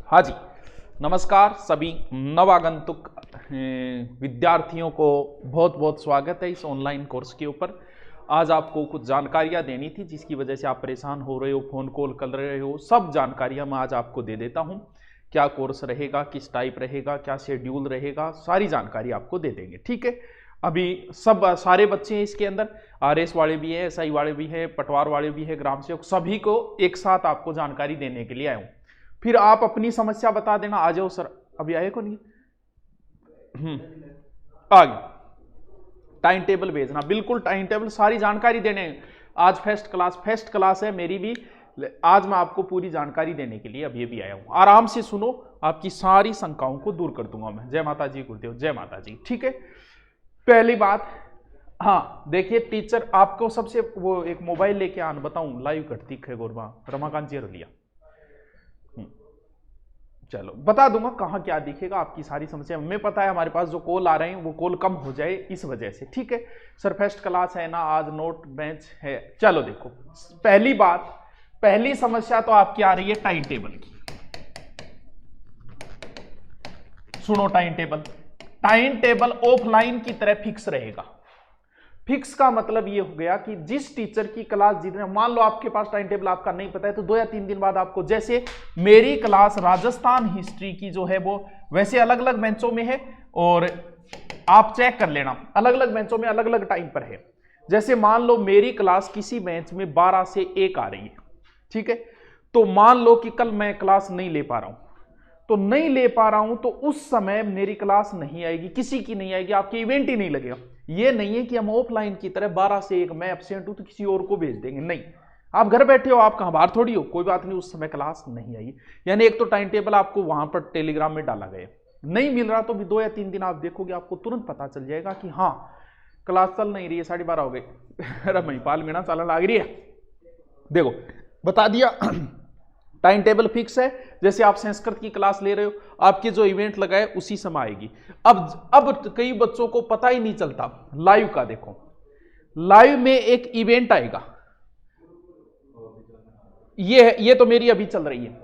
हाँ जी, नमस्कार सभी नवागंतुक विद्यार्थियों को बहुत बहुत स्वागत है इस ऑनलाइन कोर्स के ऊपर। आज आपको कुछ जानकारियां देनी थी जिसकी वजह से आप परेशान हो रहे हो, फ़ोन कॉल कर रहे हो। सब जानकारियां मैं आज आपको दे देता हूं। क्या कोर्स रहेगा, किस टाइप रहेगा, क्या शेड्यूल रहेगा, सारी जानकारी आपको दे देंगे। ठीक है, अभी सब सारे बच्चे हैं इसके अंदर, आरएस वाले भी हैं, एसआई वाले भी हैं, पटवार वाले भी हैं, ग्राम सेवक, सभी को एक साथ आपको जानकारी देने के लिए आया हूं। फिर आप अपनी समस्या बता देना। आ जाओ सर, अभी आए को नहीं? आ गए। टाइम टेबल भेजना, बिल्कुल टाइम टेबल, सारी जानकारी देने। आज फेस्ट क्लास है मेरी भी। आज मैं आपको पूरी जानकारी देने के लिए अभी आया हूं। आराम से सुनो, आपकी सारी शंकाओं को दूर कर दूंगा मैं। जय माता जी गुरुदेव, जय माता जी। ठीक है, पहली बात, हाँ देखिए टीचर आपको सबसे वो एक मोबाइल लेके आन बताऊं, लाइव करती है गोरबा रमाकांत जी लिया। चलो बता दूंगा कहाँ क्या दिखेगा, आपकी सारी समस्या हमें पता है। हमारे पास जो कॉल आ रहे हैं वो कॉल कम हो जाए इस वजह से। ठीक है सर, फर्स्ट क्लास है ना, आज नोट बेंच है। चलो देखो, पहली बात, पहली समस्या तो आपकी आ रही है टाइम टेबल की। सुनो, टाइम टेबल ऑफलाइन की तरह फिक्स रहेगा। फिक्स का मतलब ये हो गया कि जिस टीचर की क्लास जितने, मान लो आपके पास टाइम टेबल आपका नहीं पता है तो 2 या 3 दिन बाद आपको, जैसे मेरी क्लास राजस्थान हिस्ट्री की जो है वो वैसे अलग अलग बेंचों में है, और आप चेक कर लेना अलग अलग बेंचों में अलग अलग टाइम पर है। जैसे मान लो मेरी क्लास किसी बेंच में 12 से 1 आ रही है, ठीक है, तो मान लो कि कल मैं क्लास नहीं ले पा रहा हूं, तो नहीं ले पा रहा हूं तो उस समय मेरी क्लास नहीं आएगी, किसी की नहीं आएगी, आपके इवेंट ही नहीं लगेगा। ये नहीं है कि हम ऑफलाइन की तरह 12 से 1 मैं एब्सेंट हूं तो किसी और को भेज देंगे, नहीं। आप घर बैठे हो, आप कहां बाहर थोड़ी हो, कोई बात नहीं, उस समय क्लास नहीं आई। यानी एक तो टाइम टेबल आपको वहां पर टेलीग्राम में डाला गया, नहीं मिल रहा तो भी 2 या 3 दिन आप देखोगे, आपको तुरंत पता चल जाएगा कि हाँ क्लास चल नहीं रही है, 12:30 हो गए अरे महिपाल मीना चलन लग रही है। देखो बता दिया टाइम टेबल फिक्स है। जैसे आप संस्कृत की क्लास ले रहे हो, आपके जो इवेंट लगाए उसी समय आएगी। अब कई बच्चों को पता ही नहीं चलता लाइव का। देखो लाइव में एक इवेंट आएगा, ये तो मेरी अभी चल रही है,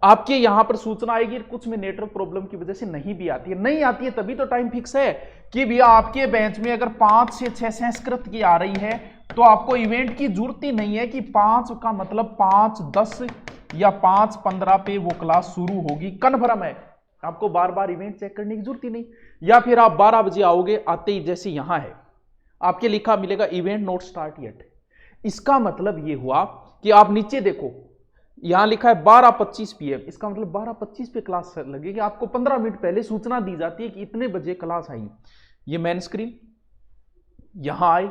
आपके यहां पर सूचना आएगी। कुछ में नेटवर्क प्रॉब्लम की वजह से नहीं भी आती है, नहीं आती है तभी तो टाइम फिक्स है कि भैया आपके बेंच में अगर 5 से 6 संस्कृत की आ रही है तो आपको इवेंट की जरूरत ही नहीं है कि 5 का मतलब 5, 10 या 5, 15 पे वो क्लास शुरू होगी, कन्फर्म है। आपको बार बार इवेंट चेक करने की जरूरत ही नहीं। या फिर आप 12 बजे आओगे, आते ही जैसे यहां है आपके लिखा मिलेगा इवेंट नॉट स्टार्ट येट। इसका मतलब ये हुआ कि आप नीचे देखो, यहां लिखा है 12:25 PM, इसका मतलब 12:25 पे क्लास लगेगी। आपको 15 मिनट पहले सूचना दी जाती है कि इतने बजे क्लास आई। ये मेन स्क्रीन, यहां आए,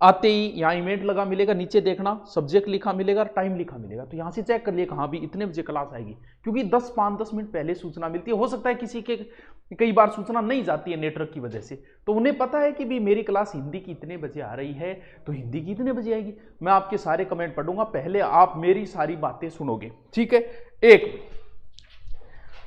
आते ही यहां इवेंट लगा मिलेगा, नीचे देखना सब्जेक्ट लिखा मिलेगा, टाइम लिखा मिलेगा, तो यहां से चेक कर लिए कहां भी इतने बजे क्लास आएगी, क्योंकि 5-10 मिनट पहले सूचना मिलती है। हो सकता है किसी के कई बार सूचना नहीं जाती है नेटवर्क की वजह से, तो उन्हें पता है कि भी मेरी क्लास हिंदी की इतने बजे आ रही है तो हिंदी की इतने बजे आएगी। मैं आपके सारे कमेंट पढ़ूंगा, पहले आप मेरी सारी बातें सुनोगे, ठीक है। एक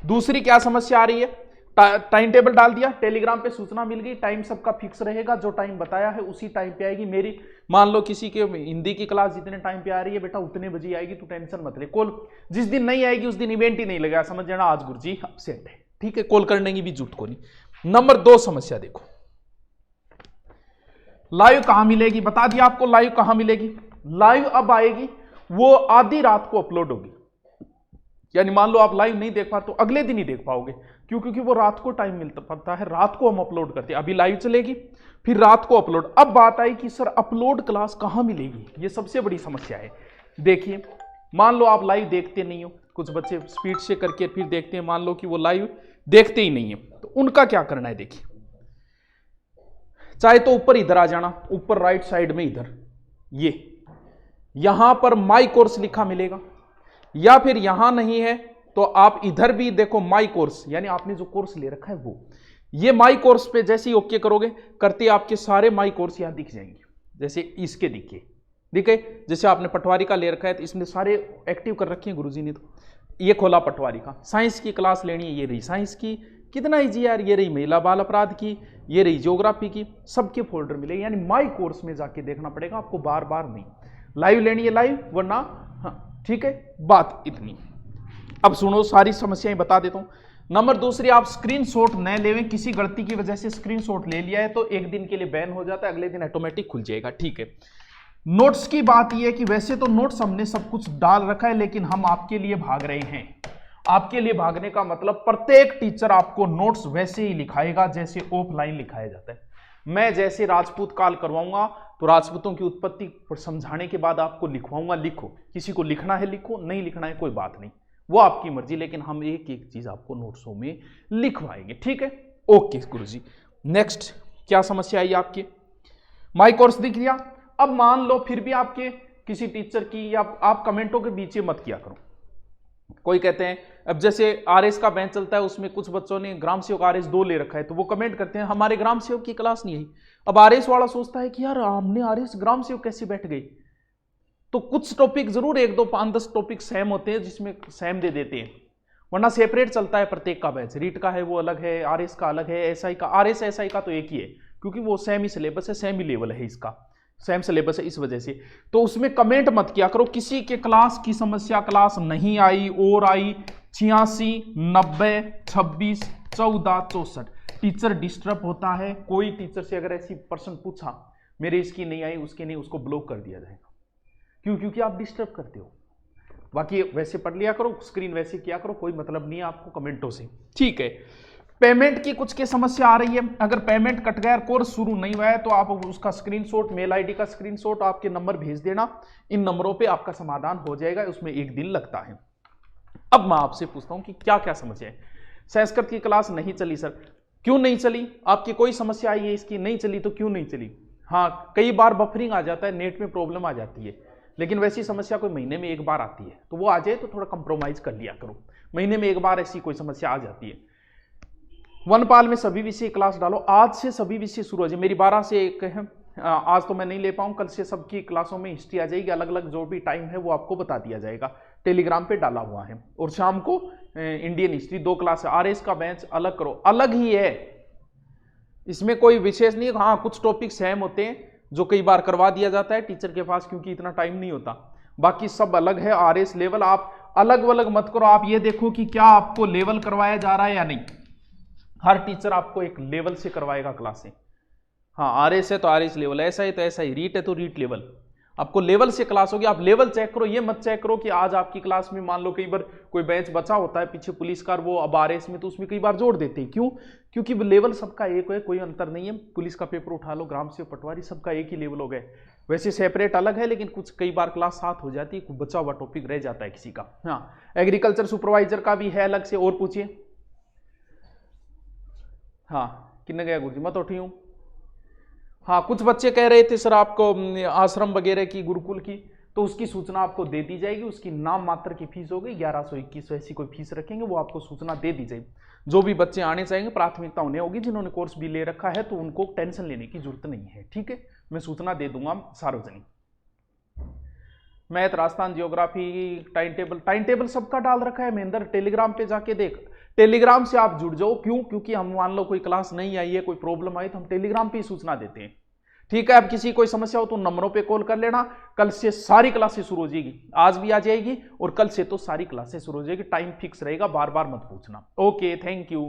दूसरी क्या समस्या आ रही है, टाइम टेबल डाल दिया, टेलीग्राम पे सूचना मिल गई, टाइम सबका फिक्स रहेगा, जो टाइम बताया है उसी टाइम पे आएगी। मेरी मान लो किसी के हिंदी की क्लास जितने टाइम पे आ रही है बेटा उतने बजे आएगी, तो टेंशन मत ले। कॉल जिस दिन नहीं आएगी उस दिन इवेंट ही नहीं लगेगा, समझ जाना आज गुरुजी अपसेंट है, ठीक है, कॉल करने की भी जरूरत को नहीं। नंबर 2 समस्या देखो, लाइव कहां मिलेगी, बता दिया आपको लाइव कहां मिलेगी। लाइव अब आएगी, वो आधी रात को अपलोड होगी, यानी मान लो आप लाइव नहीं देख पा तो अगले दिन ही देख पाओगे, क्यों? क्योंकि वो रात को टाइम मिलता पड़ता है, रात को हम अपलोड करते हैं। अभी लाइव चलेगी, फिर रात को अपलोड। अब बात आई कि सर अपलोड क्लास कहां मिलेगी, ये सबसे बड़ी समस्या है। देखिए मान लो आप लाइव देखते नहीं हो, कुछ बच्चे स्पीड से करके फिर देखते हैं, मान लो कि वो लाइव देखते ही नहीं है, तो उनका क्या करना है। देखिए चाहे तो ऊपर इधर आ जाना, ऊपर राइट साइड में इधर, ये यहां पर माई कोर्स लिखा मिलेगा, या फिर यहां नहीं है तो आप इधर भी देखो माई कोर्स, यानी आपने जो कोर्स ले रखा है वो, ये माई कोर्स पे जैसे ही ओके करोगे करते आपके सारे माई कोर्स यहां दिख जाएंगे। जैसे इसके दिखे, जैसे आपने पटवारी का ले रखा है तो इसमें सारे एक्टिव कर रखे हैं गुरुजी ने, तो ये खोला पटवारी का। साइंस की क्लास लेनी है, ये रही साइंस की, कितना इजी यार, ये रही महिला बाल अपराध की, ये रही ज्योग्राफी की, सबके फोल्डर मिलेंगे। यानी माई कोर्स में जाके देखना पड़ेगा आपको, बार बार नहीं। लाइव लेनी है लाइव, वरना हाँ ठीक है, बात इतनी। अब सुनो, सारी समस्याएं बता देता हूं। नंबर दूसरी, आप स्क्रीनशॉट न लेवें, किसी गलती की वजह से स्क्रीनशॉट ले लिया है तो एक दिन के लिए बैन हो जाता है, अगले दिन ऑटोमेटिक खुल जाएगा, ठीक है। नोट्स की बात यह है कि वैसे तो नोट्स हमने सब कुछ डाल रखा है, लेकिन हम आपके लिए भाग रहे हैं। आपके लिए भागने का मतलब प्रत्येक टीचर आपको नोट्स वैसे ही लिखाएगा जैसे ऑफलाइन लिखाया जाता है। मैं जैसे राजपूत काल करवाऊंगा तो राजपूतों की उत्पत्ति पर समझाने के बाद आपको लिखवाऊंगा, लिखो। किसी को लिखना है लिखो, नहीं लिखना है कोई बात नहीं, वो आपकी मर्जी, लेकिन हम एक एक चीज आपको नोट्सों में लिखवाएंगे, ठीक है। ओके गुरुजी, नेक्स्ट क्या समस्या आई आपकी? माई कोर्स दिख गया। अब मान लो फिर भी आपके किसी टीचर की, या आप कमेंटों के बीच मत किया करो। कोई कहते हैं, अब जैसे आरएस का बैच चलता है, उसमें कुछ बच्चों ने ग्राम सेवक आरएस 2 ले रखा है, तो वो कमेंट करते हैं हमारे ग्राम सेवक की क्लास नहीं आई। अब आरएस वाला सोचता है कि यार हमने आरएस ग्राम सेवक कैसे बैठ गई। तो कुछ टॉपिक जरूर 1, 2, 5, 10 टॉपिक सेम होते हैं जिसमें सेम दे देते हैं, वरना सेपरेट चलता है प्रत्येक का बैच। रीट का है वो अलग है, आरएस का अलग है, एसआई का, आरएस एसआई का तो एक ही है, क्योंकि वो सेम ही सिलेबस है, सेम ही लेवल है, इसका सेम सिलेबस है, इस वजह से। तो उसमें कमेंट मत किया करो किसी के क्लास की समस्या, क्लास नहीं आई और आई 86, 90, 26, 14, 64, टीचर डिस्टर्ब होता है। कोई टीचर से अगर ऐसी पर्सन पूछा मेरे इसकी नहीं आई, उसकी नहीं, उसको ब्लॉक कर दिया जाएगा। क्यों? क्योंकि आप डिस्टर्ब करते हो। बाकी वैसे पढ़ लिया करो, स्क्रीन वैसे किया करो, कोई मतलब नहीं है आपको कमेंटों से, ठीक है। पेमेंट की कुछ की समस्या आ रही है, अगर पेमेंट कट गया, कोर्स शुरू नहीं हुआ है, तो आप उसका स्क्रीनशॉट, मेल आईडी का स्क्रीनशॉट आपके नंबर भेज देना, इन नंबरों पे आपका समाधान हो जाएगा, उसमें 1 दिन लगता है। अब मैं आपसे पूछता हूं कि क्या क्या समस्या है। संस्कृत की क्लास नहीं चली सर, क्यों नहीं चली? आपकी कोई समस्या आई है इसकी? नहीं चली तो क्यों नहीं चली? हाँ, कई बार बफरिंग आ जाता है, नेट में प्रॉब्लम आ जाती है, लेकिन वैसी समस्या कोई महीने में 1 बार आती है, तो वो आ जाए तो थोड़ा कंप्रोमाइज कर लिया करो। महीने में 1 बार ऐसी कोई समस्या आ जाती है। वनपाल में सभी विषय क्लास डालो, आज से सभी विषय शुरू हो जाए। मेरी 12 से 1 है, आज तो मैं नहीं ले पाऊँ, कल से सबकी क्लासों में हिस्ट्री आ जाएगी, अलग अलग जो भी टाइम है वो आपको बता दिया जाएगा, टेलीग्राम पे डाला हुआ है। और शाम को इंडियन हिस्ट्री 2 क्लास है। आरएस का बेंच अलग करो, अलग ही है, इसमें कोई विशेष नहीं है। हाँ, कुछ टॉपिक सेम होते हैं जो कई बार करवा दिया जाता है टीचर के पास, क्योंकि इतना टाइम नहीं होता, बाकी सब अलग है। आरएस लेवल आप अलग अलग मत करो, आप ये देखो कि क्या आपको लेवल करवाया जा रहा है या नहीं। हर टीचर आपको एक लेवल से करवाएगा क्लासें। हाँ, आरएस है तो आरएस लेवल, ऐसा ही तो ऐसा ही, रीट है तो रीट लेवल, आपको लेवल से क्लास होगी। आप लेवल चेक करो, ये मत चेक करो कि आज आपकी क्लास में मान लो कई बार कोई बेंच बचा होता है पीछे पुलिस का, वो अब आरएस में, तो उसमें कई बार जोड़ देते हैं। क्यों? क्योंकि लेवल सबका एक है, कोई अंतर नहीं है। पुलिस का पेपर उठा लो, ग्राम सेवक, पटवारी, सबका एक ही लेवल हो गए। वैसे सेपरेट अलग है, लेकिन कुछ कई बार क्लास साथ हो जाती है, बचा हुआ टॉपिक रह जाता है किसी का। हाँ, एग्रीकल्चर सुपरवाइजर का भी है अलग से। और पूछिए। हाँ, किन्ने गया गुरुजी? मत उठी हूं। हाँ, कुछ बच्चे कह रहे थे सर आपको आश्रम वगैरह की, गुरुकुल की, तो उसकी सूचना आपको दे दी जाएगी। उसकी नाम मात्र की फीस होगी 1121, ऐसी कोई फीस रखेंगे, वो आपको सूचना दे दी जाएगी। जो भी बच्चे आने चाहेंगे प्राथमिकता उन्हें होगी, जिन्होंने कोर्स भी ले रखा है तो उनको टेंशन लेने की जरूरत नहीं है, ठीक है। मैं सूचना दे दूंगा सार्वजनिक। Math, Rajasthan, geography, time table सबका डाल रखा है महेंद्र, टेलीग्राम पे जाके देख। टेलीग्राम से आप जुड़ जाओ। क्यों? क्योंकि हम मान लो कोई क्लास नहीं आई है, कोई प्रॉब्लम आई, तो हम टेलीग्राम पे ही सूचना देते हैं, ठीक है। अब किसी कोई समस्या हो तो नंबरों पे कॉल कर लेना। कल से सारी क्लासें शुरू हो जाएगी, आज भी आ जाएगी और कल से तो सारी क्लासें शुरू हो जाएगी। टाइम फिक्स रहेगा, बार बार मत पूछना। Okay, thank you.